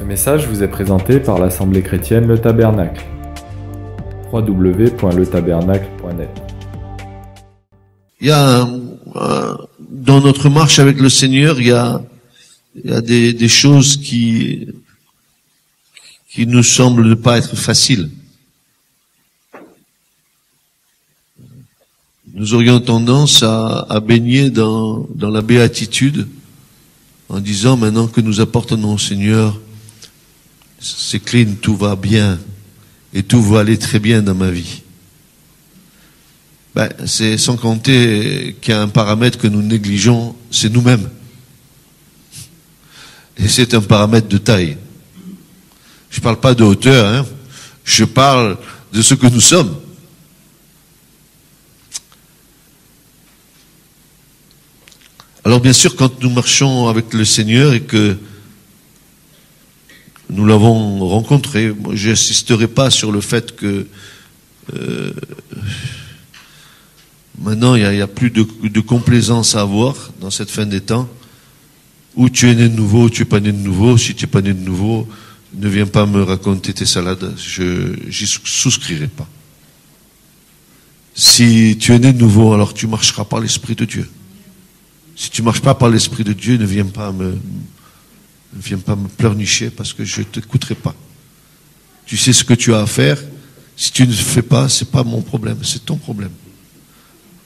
Ce message vous est présenté par l'Assemblée chrétienne Le Tabernacle. www.letabernacle.net. Il y a dans notre marche avec le Seigneur, il y a des choses qui nous semblent ne pas être faciles. Nous aurions tendance à baigner dans la béatitude en disant maintenant que nous appartenons au Seigneur, c'est clean, tout va bien et tout va aller très bien dans ma vie. C'est sans compter qu'il y a un paramètre que nous négligeons, c'est nous-mêmes. Et c'est un paramètre de taille. Je parle pas de hauteur, hein. Je parle de ce que nous sommes. Alors bien sûr, quand nous marchons avec le Seigneur et que nous l'avons rencontré, je n'insisterai pas sur le fait que maintenant il y a plus de complaisance à avoir dans cette fin des temps, où tu es né de nouveau, ou tu es pas né de nouveau. Si tu es pas né de nouveau, ne viens pas me raconter tes salades, j'y souscrirai pas. Si tu es né de nouveau, alors tu marcheras par l'Esprit de Dieu. Si tu marches pas par l'Esprit de Dieu, ne viens pas me pleurnicher parce que je t'écouterai pas. Tu sais ce que tu as à faire. Si tu ne fais pas, c'est pas mon problème, c'est ton problème.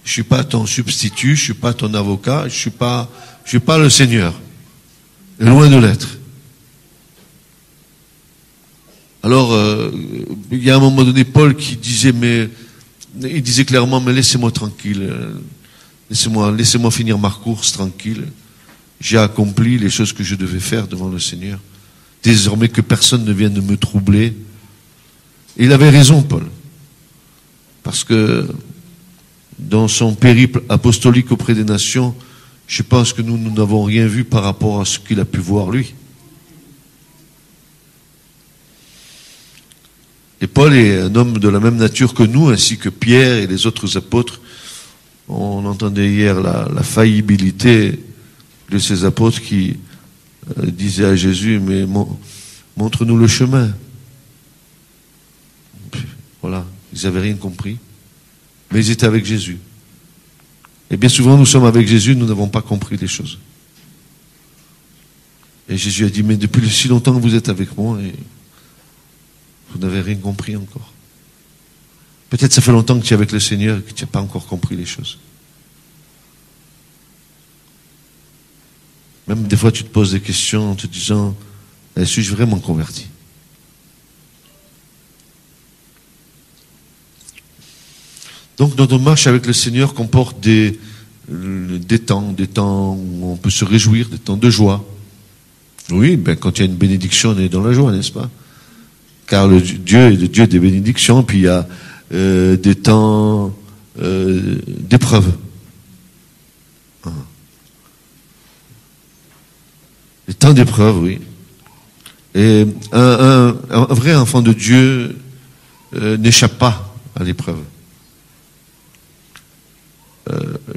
Je suis pas ton substitut, je suis pas ton avocat, je suis pas le Seigneur. Et loin de l'être. Alors, il y a un moment donné, Paul qui disait, il disait clairement, mais laissez-moi tranquille. Laissez-moi finir ma course tranquille. J'ai accompli les choses que je devais faire devant le Seigneur. Désormais que personne ne vienne de me troubler. Et il avait raison, Paul. Parce que dans son périple apostolique auprès des nations, je pense que nous n'avons rien vu par rapport à ce qu'il a pu voir lui. Et Paul est un homme de la même nature que nous, ainsi que Pierre et les autres apôtres. On entendait hier la faillibilité de ces apôtres qui disaient à Jésus, mais montre-nous le chemin. Voilà, ils n'avaient rien compris, mais ils étaient avec Jésus. Et bien souvent, nous sommes avec Jésus, nous n'avons pas compris les choses. Et Jésus a dit, mais depuis si longtemps que vous êtes avec moi, et vous n'avez rien compris encore. Peut-être ça fait longtemps que tu es avec le Seigneur et que tu n'as pas encore compris les choses. Même des fois, tu te poses des questions en te disant, suis-je vraiment converti? Donc, notre marche avec le Seigneur comporte des temps où on peut se réjouir, des temps de joie. Oui, quand il y a une bénédiction, on est dans la joie, n'est-ce pas? Car Dieu est le Dieu des bénédictions, puis il y a des temps d'épreuve. Des temps d'épreuve, oui. Et un vrai enfant de Dieu n'échappe pas à l'épreuve.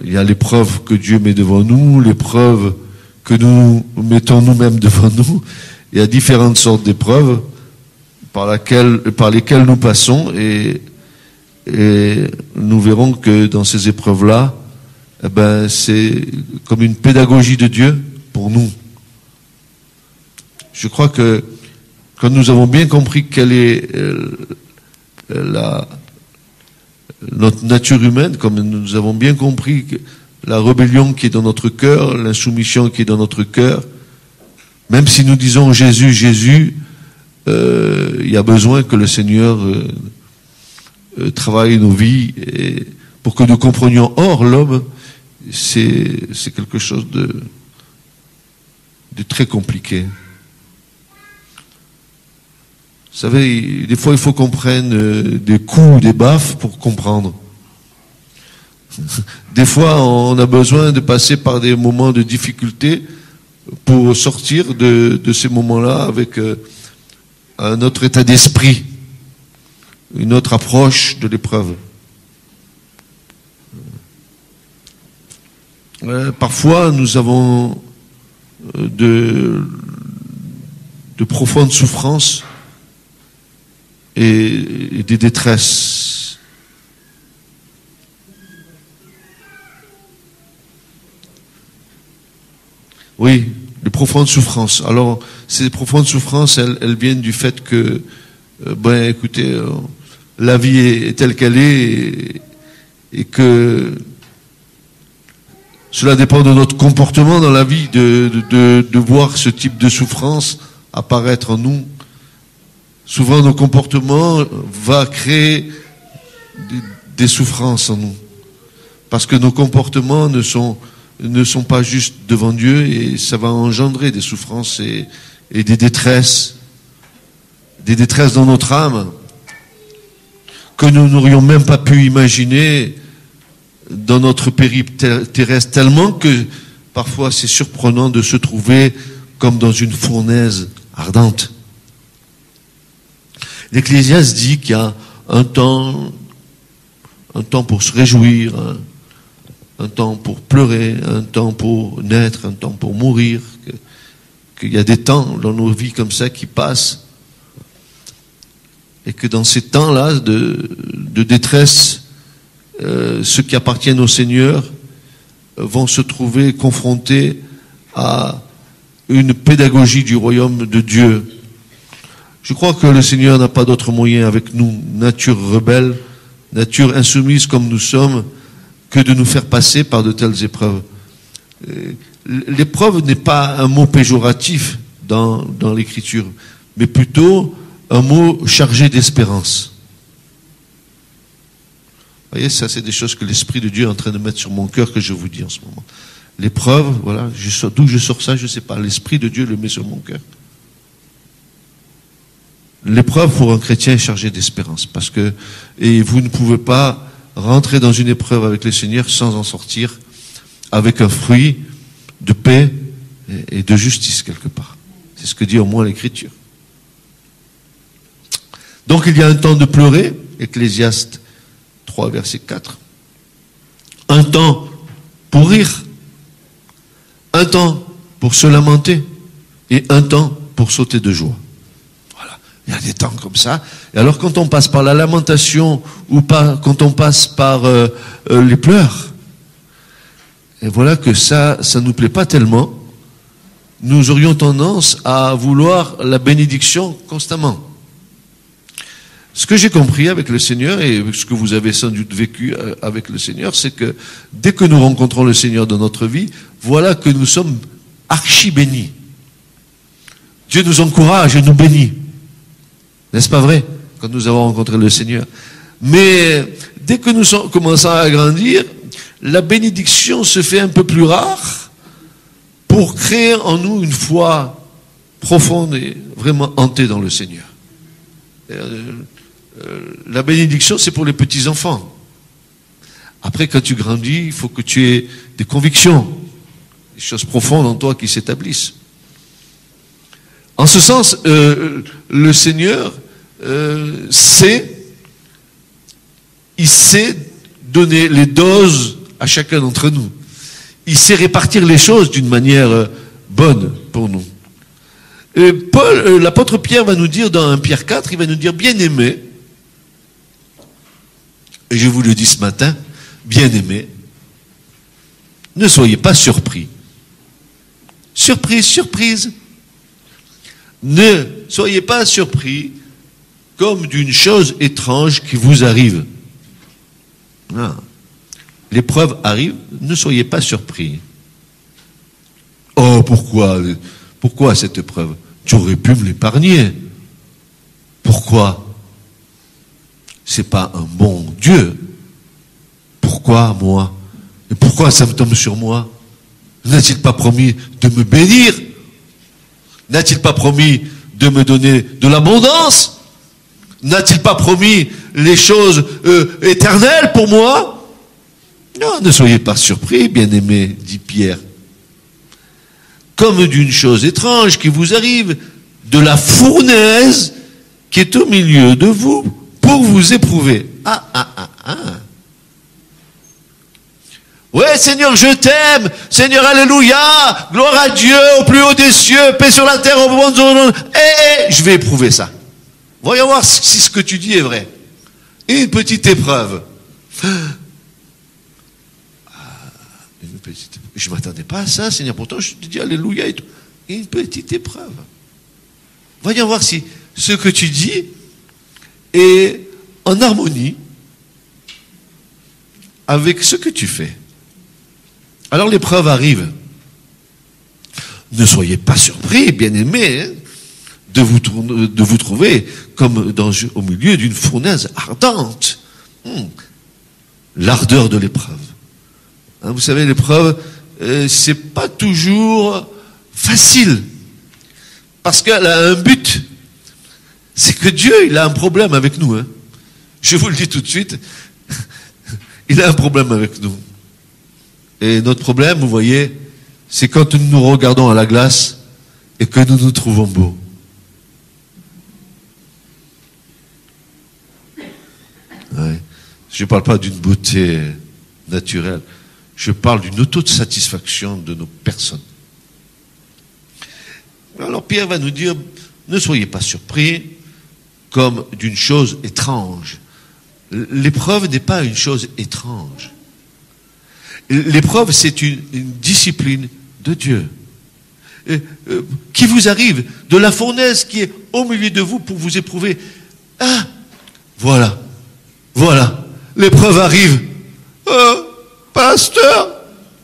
Il y a l'épreuve que Dieu met devant nous, l'épreuve que nous mettons nous-mêmes devant nous. Il y a différentes sortes d'épreuves par lesquelles nous passons et nous verrons que dans ces épreuves-là, c'est comme une pédagogie de Dieu pour nous. Je crois que quand nous avons bien compris quelle est notre nature humaine, comme nous avons bien compris que la rébellion qui est dans notre cœur, l'insoumission qui est dans notre cœur, même si nous disons Jésus, Jésus, il y a besoin que le Seigneur travaille nos vies et pour que nous comprenions. Or, l'homme, c'est quelque chose de très compliqué. Vous savez, des fois, il faut qu'on prenne des coups, des baffes pour comprendre. Des fois, on a besoin de passer par des moments de difficulté pour sortir de ces moments-là avec un autre état d'esprit, une autre approche de l'épreuve. Parfois, nous avons de profondes souffrances et des détresses. Oui, de profondes souffrances. Alors, ces profondes souffrances, elles viennent du fait que, écoutez, la vie est telle qu'elle est et que cela dépend de notre comportement dans la vie, de voir ce type de souffrance apparaître en nous. Souvent, nos comportements vont créer des souffrances en nous. Parce que nos comportements ne sont pas justes devant Dieu et ça va engendrer des souffrances et des détresses dans notre âme que nous n'aurions même pas pu imaginer dans notre périple terrestre, tellement que parfois c'est surprenant de se trouver comme dans une fournaise ardente. L'Ecclésiaste dit qu'il y a un temps pour se réjouir, un temps pour pleurer, un temps pour naître, un temps pour mourir, qu'il y a des temps dans nos vies comme ça qui passent, et que dans ces temps-là de détresse, ceux qui appartiennent au Seigneur vont se trouver confrontés à une pédagogie du royaume de Dieu. Je crois que le Seigneur n'a pas d'autre moyen avec nous, nature rebelle, nature insoumise comme nous sommes, que de nous faire passer par de telles épreuves. L'épreuve n'est pas un mot péjoratif dans l'Écriture, mais plutôt un mot chargé d'espérance. Vous voyez, ça c'est des choses que l'Esprit de Dieu est en train de mettre sur mon cœur que je vous dis en ce moment. L'épreuve, voilà, d'où je sors ça, je ne sais pas. L'Esprit de Dieu le met sur mon cœur. L'épreuve pour un chrétien est chargée d'espérance, parce que et vous ne pouvez pas rentrer dans une épreuve avec le Seigneur sans en sortir avec un fruit de paix et de justice quelque part. C'est ce que dit au moins l'Écriture. Donc il y a un temps de pleurer, Ecclésiaste 3, verset 4. Un temps pour rire, un temps pour se lamenter et un temps pour sauter de joie. Voilà, il y a des temps comme ça. Et alors quand on passe par la lamentation ou pas, quand on passe par les pleurs, et voilà que ça nous plaît pas tellement. Nous aurions tendance à vouloir la bénédiction constamment. Ce que j'ai compris avec le Seigneur, et ce que vous avez sans doute vécu avec le Seigneur, c'est que dès que nous rencontrons le Seigneur dans notre vie, voilà que nous sommes archi bénis. Dieu nous encourage et nous bénit. N'est-ce pas vrai, quand nous avons rencontré le Seigneur? Mais dès que nous commençons à grandir, la bénédiction se fait un peu plus rare pour créer en nous une foi profonde et vraiment hantée dans le Seigneur. La bénédiction, c'est pour les petits-enfants. Après, quand tu grandis, il faut que tu aies des convictions, des choses profondes en toi qui s'établissent. En ce sens, le Seigneur il sait donner les doses à chacun d'entre nous. Il sait répartir les choses d'une manière bonne pour nous. L'apôtre Pierre va nous dire dans 1 Pierre 4, il va nous dire, bien-aimés, et je vous le dis ce matin, bien-aimés, ne soyez pas surpris. Surprise, surprise. Ne soyez pas surpris comme d'une chose étrange qui vous arrive. Non. L'épreuve arrive, ne soyez pas surpris. Oh, pourquoi cette épreuve? Tu aurais pu me l'épargner. Pourquoi? C'est pas un bon Dieu. Pourquoi moi? Et pourquoi ça me tombe sur moi? N'a-t-il pas promis de me bénir? N'a-t-il pas promis de me donner de l'abondance? N'a-t-il pas promis les choses éternelles pour moi? Non, ne soyez pas surpris, bien-aimés, dit Pierre. Comme d'une chose étrange qui vous arrive, de la fournaise qui est au milieu de vous pour vous éprouver. Ouais, Seigneur, je t'aime. Seigneur, alléluia. Gloire à Dieu, au plus haut des cieux, paix sur la terre, au bon de... je vais éprouver ça. Voyons voir si ce que tu dis est vrai. Une petite épreuve. Je ne m'attendais pas à ça, Seigneur. Pourtant, je te dis alléluia et tout. Une petite épreuve. Voyons voir si ce que tu dis est en harmonie avec ce que tu fais. Alors l'épreuve arrive. Ne soyez pas surpris, bien-aimés, hein, de vous trouver comme au milieu d'une fournaise ardente. L'ardeur de l'épreuve. Hein, vous savez, l'épreuve, c'est pas toujours facile. Parce qu'elle a un but. C'est que Dieu, il a un problème avec nous. Hein. Je vous le dis tout de suite. Il a un problème avec nous. Et notre problème, vous voyez, c'est quand nous nous regardons à la glace et que nous nous trouvons beaux. Ouais. Je ne parle pas d'une beauté naturelle. Je parle d'une autosatisfaction de nos personnes. Alors Pierre va nous dire, ne soyez pas surpris comme d'une chose étrange. L'épreuve n'est pas une chose étrange. L'épreuve, c'est une discipline de Dieu. Qui vous arrive de la fournaise qui est au milieu de vous pour vous éprouver. Ah, voilà, l'épreuve arrive. Oh, pasteur,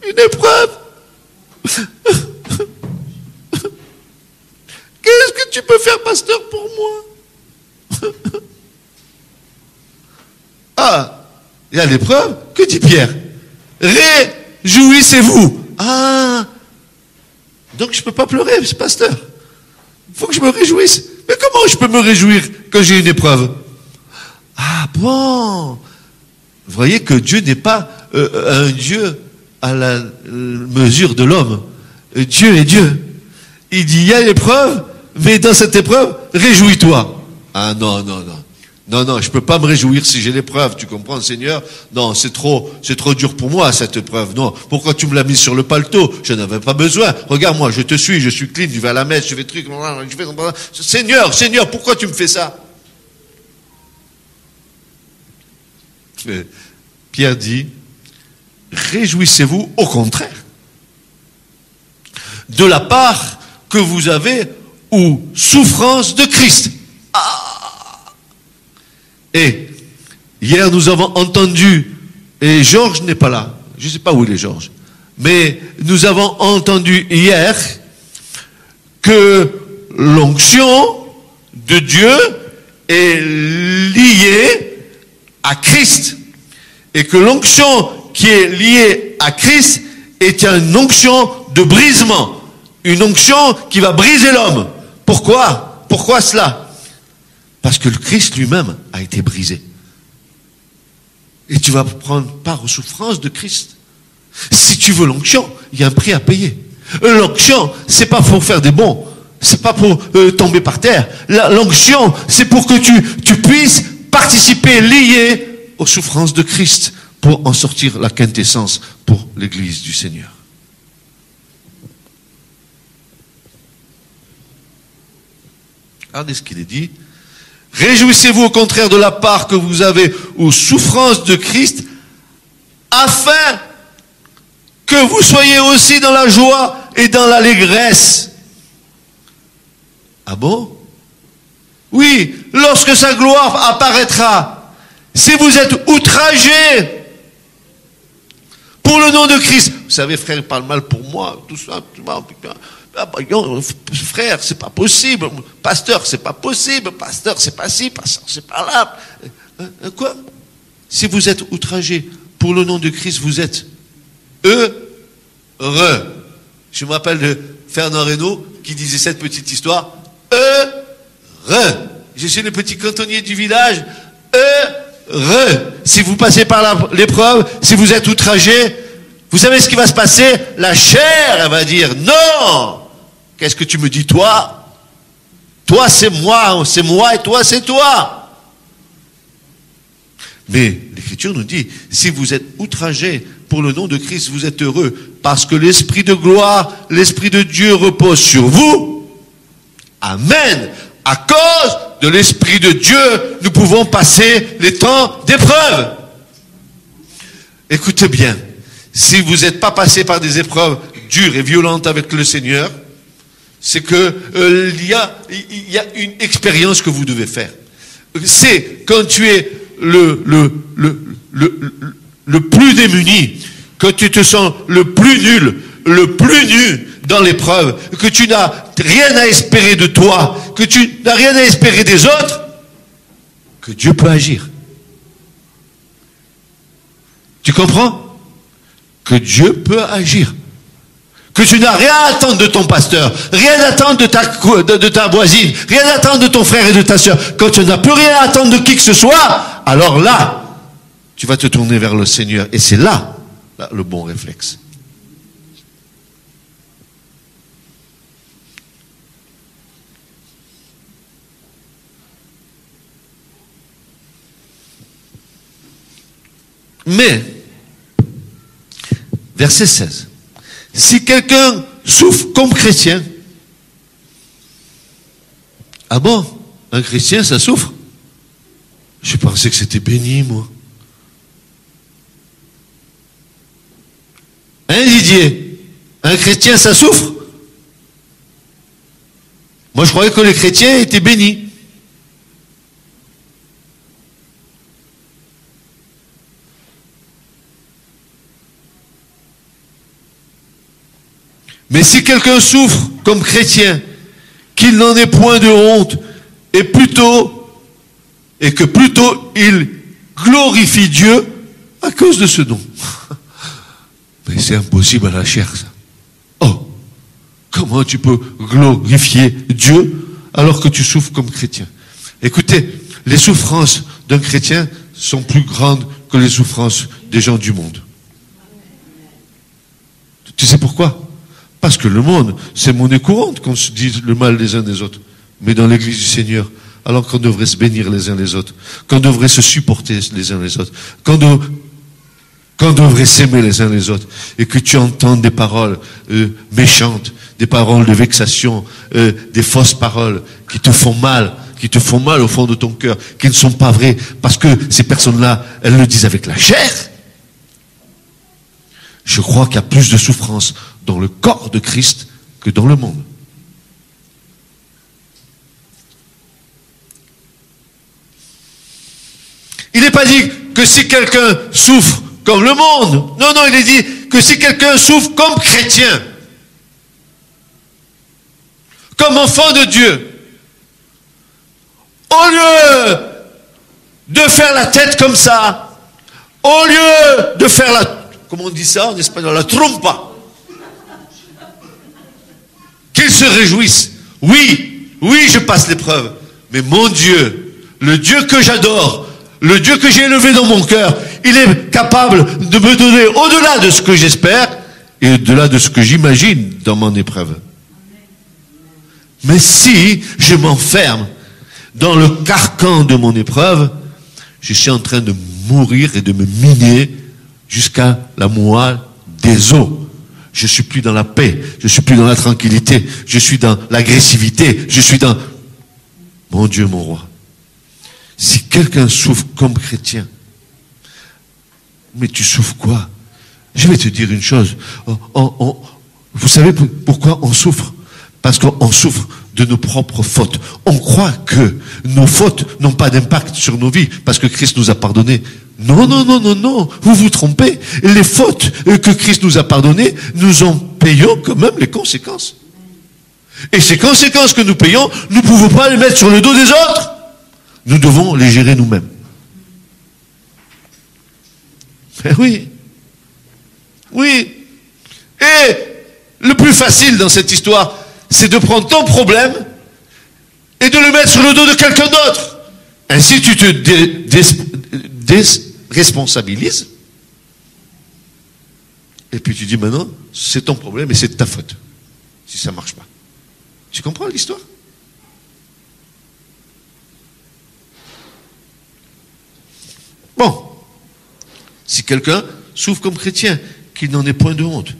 une épreuve. Qu'est-ce que tu peux faire, pasteur, pour moi? Ah, il y a l'épreuve. Que dit Pierre? Réjouissez-vous. Ah, donc je ne peux pas pleurer, pasteur. Il faut que je me réjouisse. Mais comment je peux me réjouir quand j'ai une épreuve? Ah bon. Vous voyez que Dieu n'est pas un Dieu à la mesure de l'homme. Dieu est Dieu. Il dit, il y a l'épreuve, mais dans cette épreuve, réjouis-toi. Ah non, je peux pas me réjouir si j'ai l'épreuve, tu comprends, Seigneur? Non, c'est trop dur pour moi, cette épreuve. Non, pourquoi tu me l'as mis sur le paletot? Je n'avais pas besoin. Regarde-moi, je te suis, je suis clean, je vais à la messe, je fais truc, Seigneur, pourquoi tu me fais ça? Pierre dit, réjouissez-vous au contraire. De la part que vous avez aux souffrances de Christ. Et hier nous avons entendu, et Georges n'est pas là, je ne sais pas où il est Georges, mais nous avons entendu hier que l'onction de Dieu est liée à Christ. Et que l'onction qui est liée à Christ est une onction de brisement. Une onction qui va briser l'homme. Pourquoi? Pourquoi cela? Parce que le Christ lui-même a été brisé. Et tu vas prendre part aux souffrances de Christ. Si tu veux l'onction, il y a un prix à payer. L'onction, c'est pas pour faire des bons. C'est pas pour tomber par terre. L'onction, c'est pour que tu puisses participer, lier aux souffrances de Christ pour en sortir la quintessence pour l'Église du Seigneur. Regardez ce qu'il est dit. Réjouissez-vous au contraire de la part que vous avez aux souffrances de Christ, afin que vous soyez aussi dans la joie et dans l'allégresse. Ah bon? Oui, lorsque sa gloire apparaîtra. Si vous êtes outragés pour le nom de Christ, vous savez, frère, il parle mal pour moi, tout ça, frère, c'est pas possible, pasteur, c'est pas possible, pasteur, c'est pas ci, pasteur, c'est pas là. Quoi? Si vous êtes outragés pour le nom de Christ, vous êtes heureux. Je me rappelle de Fernand Reynaud qui disait cette petite histoire. Heureux. Je suis le petit cantonnier du village. Heureux. Si vous passez par l'épreuve, si vous êtes outragé, vous savez ce qui va se passer? La chair, elle va dire, non! Qu'est-ce que tu me dis, toi? Toi, c'est moi et toi, c'est toi. Mais l'Écriture nous dit, si vous êtes outragé pour le nom de Christ, vous êtes heureux, parce que l'Esprit de gloire, l'Esprit de Dieu repose sur vous. Amen. À cause de l'Esprit de Dieu, nous pouvons passer les temps d'épreuve. Écoutez bien, si vous n'êtes pas passé par des épreuves dures et violentes avec le Seigneur, c'est que il y a une expérience que vous devez faire. C'est quand tu es le plus démuni, que tu te sens le plus nul, le plus nu dans l'épreuve, que tu n'as rien à espérer de toi, que tu n'as rien à espérer des autres, que Dieu peut agir. Tu comprends? Que Dieu peut agir. Que tu n'as rien à attendre de ton pasteur, rien à attendre de ta voisine, rien à attendre de ton frère et de ta soeur. Quand tu n'as plus rien à attendre de qui que ce soit, alors là, tu vas te tourner vers le Seigneur. Et c'est là le bon réflexe. Mais, verset 16. Si quelqu'un souffre comme chrétien, ah bon, un chrétien ça souffre? Je pensais que c'était béni, moi. Hein, Didier? Un chrétien ça souffre? Moi je croyais que les chrétiens étaient bénis. Mais si quelqu'un souffre comme chrétien, qu'il n'en ait point de honte, et que plutôt il glorifie Dieu à cause de ce don. Mais c'est impossible à la chair, ça. Oh, comment tu peux glorifier Dieu alors que tu souffres comme chrétien? Écoutez, les souffrances d'un chrétien sont plus grandes que les souffrances des gens du monde. Tu sais pourquoi? Parce que le monde, c'est monnaie courante qu'on se dise le mal les uns des autres. Mais dans l'église du Seigneur, alors qu'on devrait se bénir les uns les autres, qu'on devrait se supporter les uns les autres, qu'on devrait s'aimer les uns les autres, et que tu entends des paroles méchantes, des paroles de vexation, des fausses paroles qui te font mal au fond de ton cœur, qui ne sont pas vraies, parce que ces personnes-là, elles le disent avec la chair. Je crois qu'il y a plus de souffrance dans le corps de Christ que dans le monde. Il n'est pas dit que si quelqu'un souffre comme le monde, non, il est dit que si quelqu'un souffre comme chrétien, comme enfant de Dieu, au lieu de faire la tête comme ça, au lieu de faire comment on dit ça en espagnol, la trompa, qu'ils se réjouissent. Oui, je passe l'épreuve. Mais mon Dieu, le Dieu que j'adore, le Dieu que j'ai élevé dans mon cœur, il est capable de me donner au-delà de ce que j'espère et au-delà de ce que j'imagine dans mon épreuve. Mais si je m'enferme dans le carcan de mon épreuve, je suis en train de mourir et de me miner jusqu'à la moelle des os. Je suis plus dans la paix, je suis plus dans la tranquillité, je suis dans l'agressivité, je suis dans... Mon Dieu, mon roi. Si quelqu'un souffre comme chrétien, mais tu souffres quoi? Je vais te dire une chose. Vous savez pourquoi on souffre? Parce qu'on souffre de nos propres fautes. On croit que nos fautes n'ont pas d'impact sur nos vies parce que Christ nous a pardonné. Non, vous vous trompez. Les fautes que Christ nous a pardonnées, nous en payons quand même les conséquences. Et ces conséquences que nous payons, nous ne pouvons pas les mettre sur le dos des autres. Nous devons les gérer nous-mêmes. Oui. Et le plus facile dans cette histoire, c'est de prendre ton problème et de le mettre sur le dos de quelqu'un d'autre. Ainsi, tu te déresponsabilises. Et puis tu dis maintenant, c'est ton problème et c'est de ta faute. Si ça ne marche pas. Tu comprends l'histoire? Bon. Si quelqu'un souffre comme chrétien, qu'il n'en ait point de honte,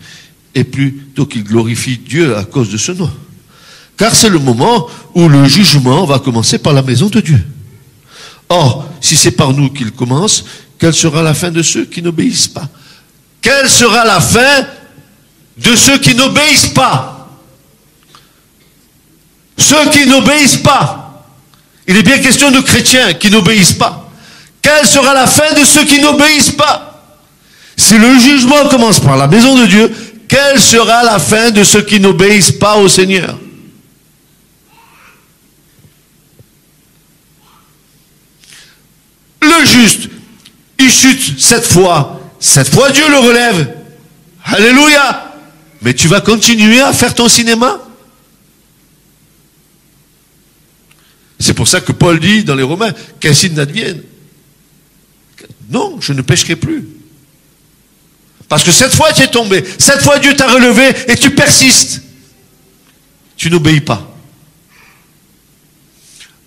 et plutôt qu'il glorifie Dieu à cause de ce nom. Car c'est le moment où le jugement va commencer par la maison de Dieu. Or, si c'est par nous qu'il commence, quelle sera la fin de ceux qui n'obéissent pas? Quelle sera la fin de ceux qui n'obéissent pas? Ceux qui n'obéissent pas. Il est bien question de chrétiens qui n'obéissent pas. Quelle sera la fin de ceux qui n'obéissent pas? Si le jugement commence par la maison de Dieu, quelle sera la fin de ceux qui n'obéissent pas au Seigneur? Le juste, il chute 7 fois. 7 fois Dieu le relève. Alléluia. Mais tu vas continuer à faire ton cinéma? C'est pour ça que Paul dit dans les Romains, qu'ainsi n'advienne. Non, je ne pécherai plus. Parce que 7 fois tu es tombé, 7 fois Dieu t'a relevé et tu persistes. Tu n'obéis pas.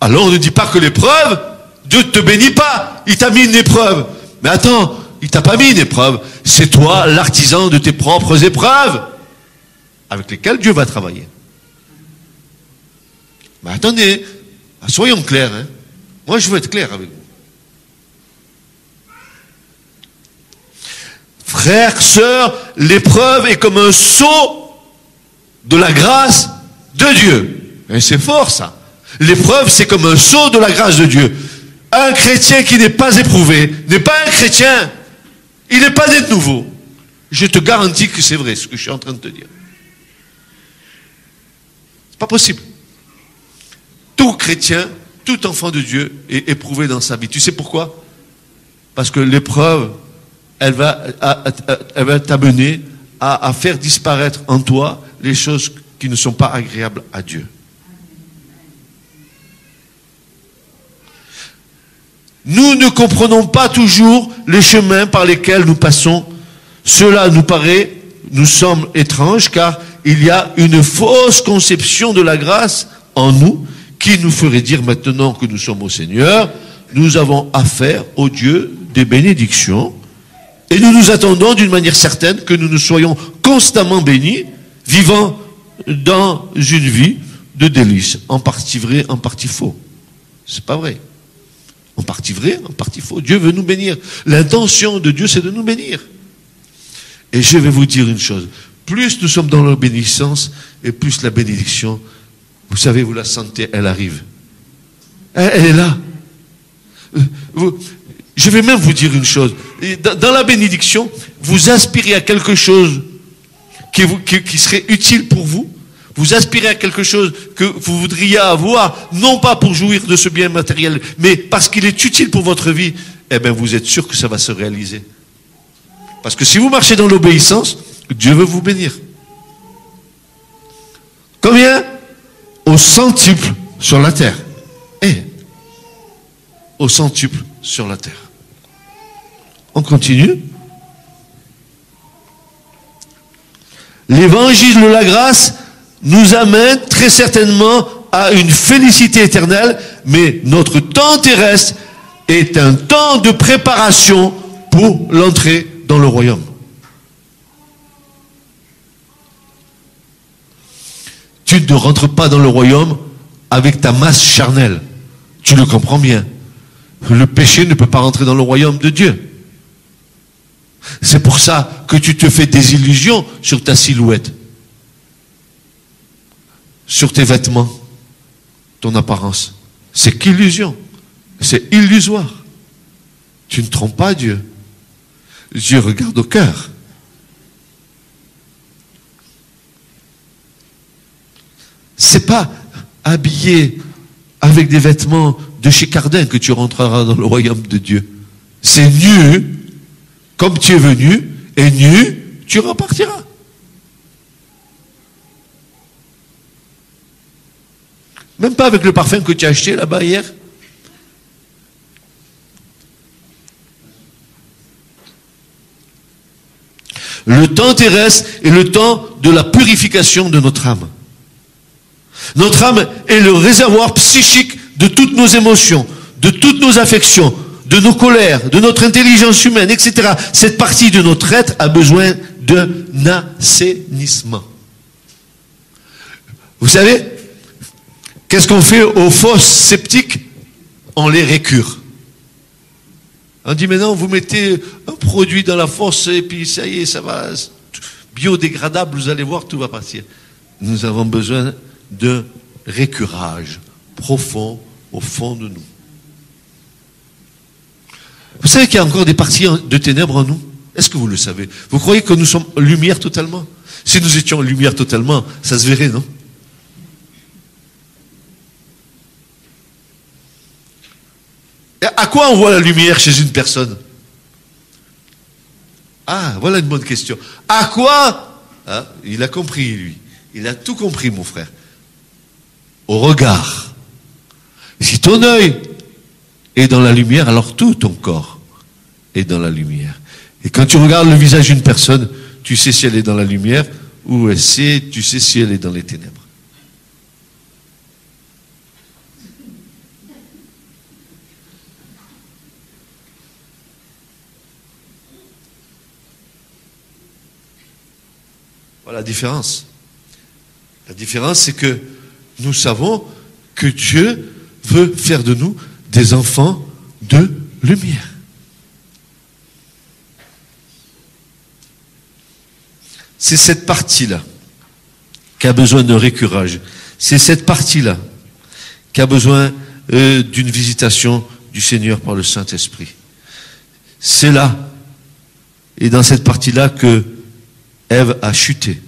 Alors on ne dit pas que l'épreuve, Dieu ne te bénit pas. Il t'a mis une épreuve. Mais attends, il t'a pas mis une épreuve. C'est toi l'artisan de tes propres épreuves avec lesquelles Dieu va travailler. Mais attendez, soyons clairs. Hein. Moi, je veux être clair avec vous. Frères, sœurs, l'épreuve est comme un sceau de la grâce de Dieu. Et c'est fort, ça. L'épreuve, c'est comme un sceau de la grâce de Dieu. Un chrétien qui n'est pas éprouvé n'est pas un chrétien. Il n'est pas né de nouveau. Je te garantis que c'est vrai ce que je suis en train de te dire. C'est pas possible. Tout chrétien, tout enfant de Dieu est éprouvé dans sa vie. Tu sais pourquoi? Parce que l'épreuve, elle va t'amener à faire disparaître en toi les choses qui ne sont pas agréables à Dieu. Nous ne comprenons pas toujours les chemins par lesquels nous passons. Cela nous semble étrange, car il y a une fausse conception de la grâce en nous qui nous ferait dire maintenant que nous sommes au Seigneur, nous avons affaire au Dieu des bénédictions et nous nous attendons d'une manière certaine que nous soyons constamment bénis, vivant dans une vie de délices, en partie vrai, en partie faux. C'est pas vrai. En partie vrai, en partie faux. Dieu veut nous bénir. L'intention de Dieu, c'est de nous bénir. Et je vais vous dire une chose. Plus nous sommes dans l'obéissance, et plus la bénédiction, vous savez, vous la sentez, elle arrive. Elle est là. Je vais même vous dire une chose. Dans la bénédiction, vous aspirez à quelque chose qui serait utile pour vous. Vous aspirez à quelque chose que vous voudriez avoir, non pas pour jouir de ce bien matériel, mais parce qu'il est utile pour votre vie, eh bien vous êtes sûr que ça va se réaliser. Parce que si vous marchez dans l'obéissance, Dieu veut vous bénir. Combien? Au centuple sur la terre. Au centuple sur la terre. On continue. L'évangile de la grâce nous amène très certainement à une félicité éternelle, mais notre temps terrestre est un temps de préparation pour l'entrée dans le royaume. Tu ne rentres pas dans le royaume avec ta masse charnelle. Tu le comprends bien. Le péché ne peut pas rentrer dans le royaume de Dieu. C'est pour ça que tu te fais des illusions sur ta silhouette, sur tes vêtements, ton apparence. C'est qu'illusion. C'est illusoire. Tu ne trompes pas Dieu. Dieu regarde au cœur. C'est pas habillé avec des vêtements de chez Cardin que tu rentreras dans le royaume de Dieu. C'est nu, comme tu es venu, et nu, tu repartiras. Même pas avec le parfum que tu as acheté là-bas hier. Le temps terrestre est le temps de la purification de notre âme. Notre âme est le réservoir psychique de toutes nos émotions, de toutes nos affections, de nos colères, de notre intelligence humaine, etc. Cette partie de notre être a besoin d'un assainissement. Vous savez, qu'est-ce qu'on fait aux fosses septiques? On les récure. On dit maintenant, vous mettez un produit dans la fosse et puis ça y est, ça va, biodégradable, vous allez voir, tout va partir. Nous avons besoin d'un récurage profond au fond de nous. Vous savez qu'il y a encore des parties de ténèbres en nous? Est-ce que vous le savez? Vous croyez que nous sommes lumière totalement? Si nous étions lumière totalement, ça se verrait, non? Et à quoi on voit la lumière chez une personne? Ah, voilà une bonne question. À quoi? Ah, il a compris, lui. Il a tout compris, mon frère. Au regard. Si ton œil est dans la lumière, alors tout ton corps est dans la lumière. Et quand tu regardes le visage d'une personne, tu sais si elle est dans la lumière ou tu sais si elle est dans les ténèbres. Voilà la différence. La différence, c'est que nous savons que Dieu veut faire de nous des enfants de lumière. C'est cette partie-là qui a besoin de récurage. C'est cette partie-là qui a besoin d'une visitation du Seigneur par le Saint-Esprit. C'est là, et dans cette partie-là, que Ève a chuté.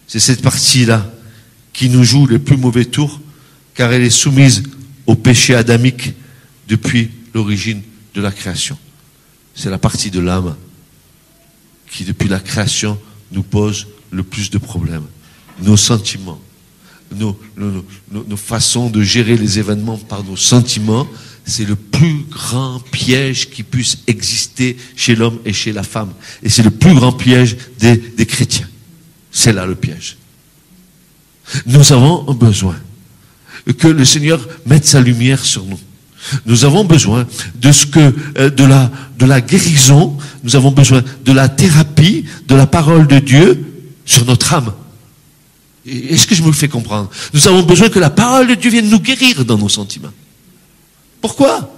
C'est cette partie-là qui nous joue les plus mauvais tours, car elle est soumise au péché adamique depuis l'origine de la création. C'est la partie de l'âme qui, depuis la création, nous pose le plus de problèmes. Nos sentiments, nos façons de gérer les événements par nos sentiments, c'est le plus grand piège qui puisse exister chez l'homme et chez la femme. Et c'est le plus grand piège des chrétiens. C'est là le piège. Nous avons besoin que le Seigneur mette sa lumière sur nous. Nous avons besoin de la guérison, nous avons besoin de la thérapie, de la parole de Dieu sur notre âme. Est-ce que je me le fais comprendre? Nous avons besoin que la parole de Dieu vienne nous guérir dans nos sentiments. Pourquoi?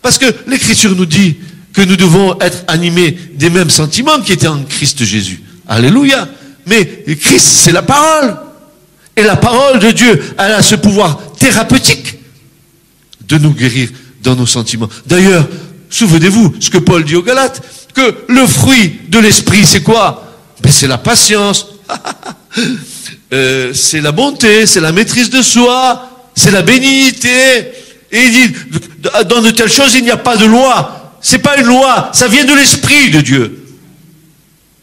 Parce que l'Écriture nous dit que nous devons être animés des mêmes sentiments qui étaient en Christ Jésus. Alléluia. Mais Christ, c'est la parole. Et la parole de Dieu, elle a ce pouvoir thérapeutique de nous guérir dans nos sentiments. D'ailleurs, souvenez-vous ce que Paul dit aux Galates, que le fruit de l'esprit, c'est quoi? Ben, c'est la patience, c'est la bonté, c'est la maîtrise de soi, c'est la bénignité. Et il dit, dans de telles choses, il n'y a pas de loi. C'est pas une loi, ça vient de l'Esprit de Dieu.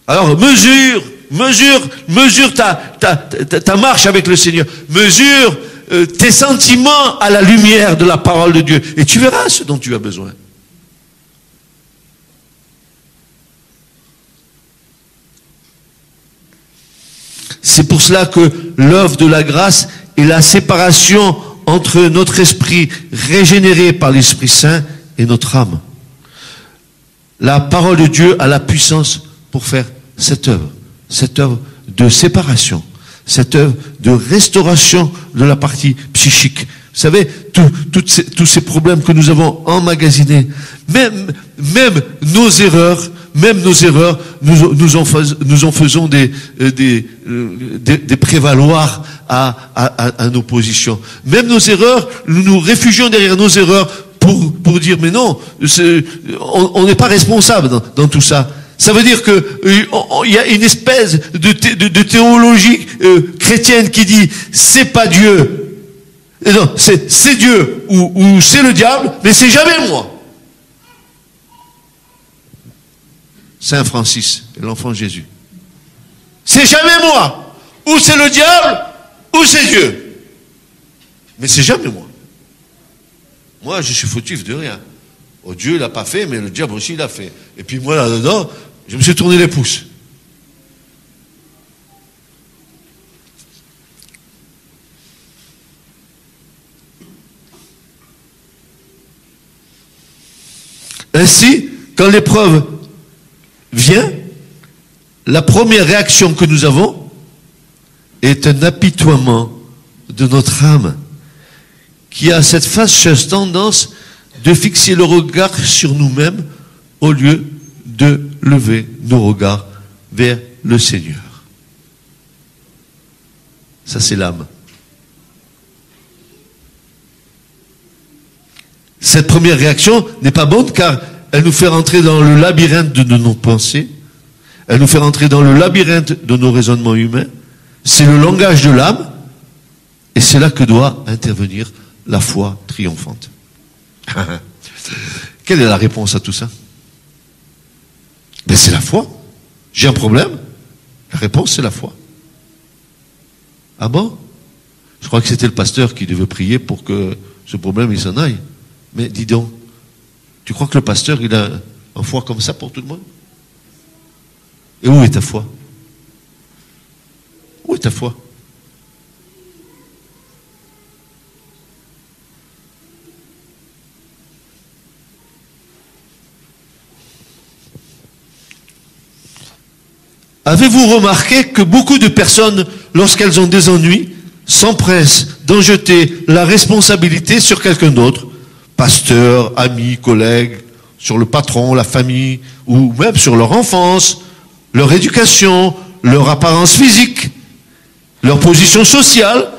Alors, mesure ta marche avec le Seigneur. Mesure tes sentiments à la lumière de la parole de Dieu. Et tu verras ce dont tu as besoin. C'est pour cela que l'œuvre de la grâce est la séparation entre notre esprit régénéré par l'Esprit Saint et notre âme. La parole de Dieu a la puissance pour faire cette œuvre de séparation, cette œuvre de restauration de la partie psychique. Vous savez, tous ces problèmes que nous avons emmagasinés, même nos erreurs, nous en faisons des prévaloirs à nos positions. Même nos erreurs, nous nous réfugions derrière nos erreurs pour dire, mais non, on n'est pas responsable dans tout ça. Ça veut dire que il y a une espèce de théologie chrétienne qui dit, c'est pas Dieu. Et non, c'est Dieu ou c'est le diable, mais c'est jamais moi. Saint Francis, l'enfant Jésus. C'est jamais moi. Ou c'est le diable, ou c'est Dieu. Mais c'est jamais moi. Moi, je suis fautif de rien. Oh, Dieu, il n'a pas fait, mais le diable aussi, il a fait. Et puis moi, là-dedans, je me suis tourné les pouces. Ainsi, quand l'épreuve vient, la première réaction que nous avons est un apitoiement de notre âme qui a cette fâcheuse tendance de fixer le regard sur nous-mêmes au lieu de lever nos regards vers le Seigneur. Ça, c'est l'âme. Cette première réaction n'est pas bonne car elle nous fait rentrer dans le labyrinthe de nos pensées. Elle nous fait rentrer dans le labyrinthe de nos raisonnements humains. C'est le langage de l'âme. Et c'est là que doit intervenir la foi triomphante. Quelle est la réponse à tout ça? Ben c'est la foi. J'ai un problème. La réponse, c'est la foi. Ah bon? Je crois que c'était le pasteur qui devait prier pour que ce problème il s'en aille. Mais dis donc, tu crois que le pasteur il a une foi comme ça pour tout le monde? Et où est ta foi? Où est ta foi? Avez-vous remarqué que beaucoup de personnes, lorsqu'elles ont des ennuis, s'empressent d'en jeter la responsabilité sur quelqu'un d'autre, pasteur, amis, collègues, sur le patron, la famille, ou même sur leur enfance, leur éducation, leur apparence physique, leur position sociale,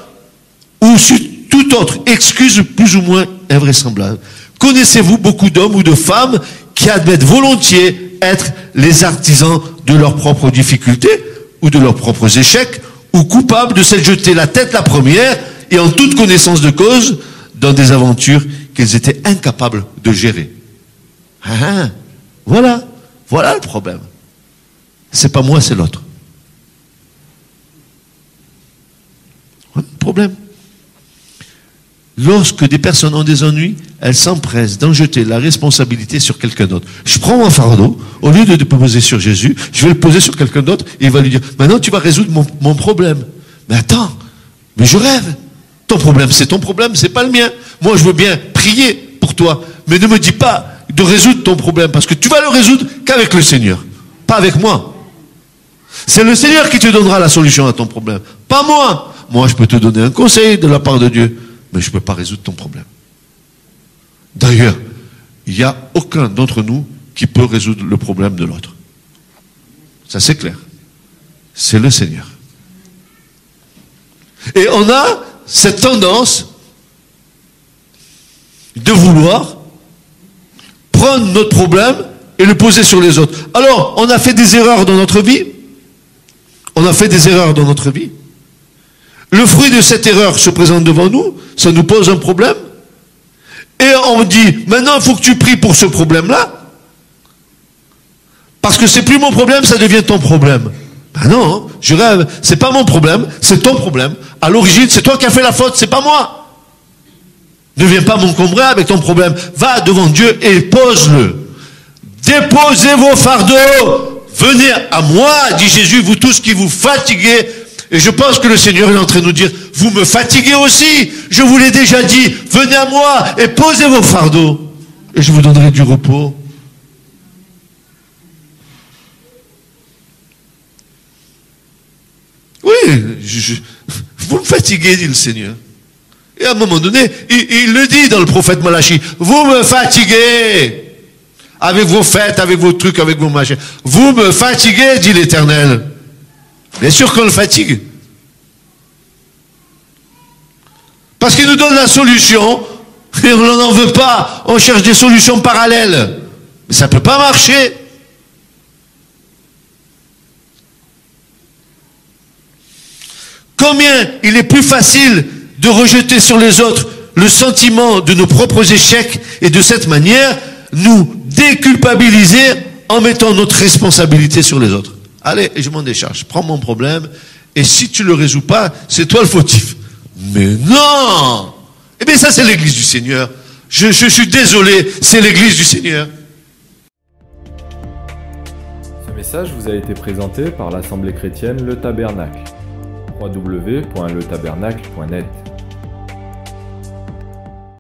ou sur toute autre excuse plus ou moins invraisemblable. Connaissez-vous beaucoup d'hommes ou de femmes qui admettent volontiers être les artisans de leurs propres difficultés ou de leurs propres échecs, ou coupables de s'être jeté la tête la première et en toute connaissance de cause dans des aventures qu'ils étaient incapables de gérer? Voilà le problème. C'est pas moi, c'est l'autre. Voilà le problème. Lorsque des personnes ont des ennuis, elles s'empressent d'en jeter la responsabilité sur quelqu'un d'autre. Je prends mon fardeau, au lieu de le poser sur Jésus, je vais le poser sur quelqu'un d'autre et il va lui dire, maintenant tu vas résoudre mon problème. Mais attends, mais je rêve. Ton problème, c'est ton problème, c'est pas le mien. Moi, je veux bien prier pour toi, mais ne me dis pas de résoudre ton problème, parce que tu vas le résoudre qu'avec le Seigneur, pas avec moi. C'est le Seigneur qui te donnera la solution à ton problème, pas moi. Moi, je peux te donner un conseil de la part de Dieu, mais je ne peux pas résoudre ton problème. D'ailleurs, il n'y a aucun d'entre nous qui peut résoudre le problème de l'autre. Ça, c'est clair. C'est le Seigneur. Et on a cette tendance de vouloir prendre notre problème et le poser sur les autres. Alors, on a fait des erreurs dans notre vie. On a fait des erreurs dans notre vie. Le fruit de cette erreur se présente devant nous, ça nous pose un problème. Et on dit, maintenant il faut que tu pries pour ce problème-là, parce que c'est plus mon problème, ça devient ton problème. Ben non, je rêve, c'est pas mon problème, c'est ton problème. À l'origine, c'est toi qui as fait la faute, c'est pas moi. Ne viens pas m'encombrer avec ton problème. Va devant Dieu et pose-le. Déposez vos fardeaux. Venez à moi, dit Jésus, vous tous qui vous fatiguez. Et je pense que le Seigneur est en train de nous dire, vous me fatiguez aussi, je vous l'ai déjà dit, venez à moi et posez vos fardeaux, et je vous donnerai du repos. Oui, vous me fatiguez, dit le Seigneur. Et à un moment donné, il le dit dans le prophète Malachi, vous me fatiguez, avec vos fêtes, avec vos trucs, avec vos machins. Vous me fatiguez, dit l'Éternel. Bien sûr qu'on le fatigue. Parce qu'il nous donne la solution, et on n'en veut pas. On cherche des solutions parallèles. Mais ça ne peut pas marcher. Combien il est plus facile de rejeter sur les autres le sentiment de nos propres échecs et de cette manière nous déculpabiliser en mettant notre responsabilité sur les autres. Allez, je m'en décharge, prends mon problème, et si tu ne le résous pas, c'est toi le fautif. Mais non! Eh bien ça c'est l'église du Seigneur. Je suis désolé, c'est l'église du Seigneur. Ce message vous a été présenté par l'Assemblée chrétienne Le Tabernacle. www.letabernacle.net